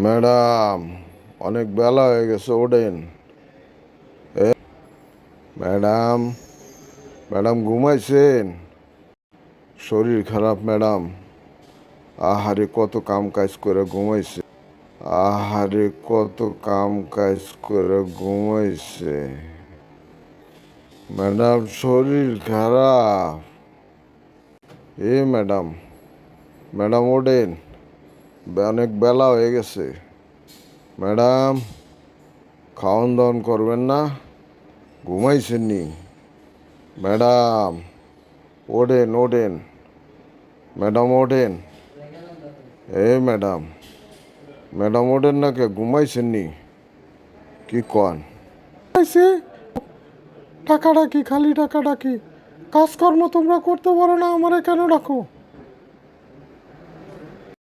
Madam, অনেক বেলা হয়ে গেছে, ওঠেন। এ ম্যাডাম, ম্যাডাম ঘুমাইছেন? শরীর খারাপ ম্যাডাম? আহারে কত কাম কাজ করে ঘুমাইছে। আহারে কত কাম কাজ করে ঘুমাইছে। ম্যাডাম শরীর খারাপ। ম্যাডাম, ম্যাডাম ওঠেন, অনেক বেলা হয়ে গেছে। ম্যাডাম, খাওয়ান দাওয়ান করবেন না? ঘুমাইছেন নি? ম্যাডাম ওঠেন, ওঠেন। ম্যাডাম ওঠেন। ম্যাডাম, ম্যাডাম ওঠেন না কে? ঘুমাইছেন নি? কি কন? পাইছে টাকা ডাকি, খালি টাকা ডাকি। কাজকর্ম তোমরা করতে পারো না, আমারে কেন ডাকো?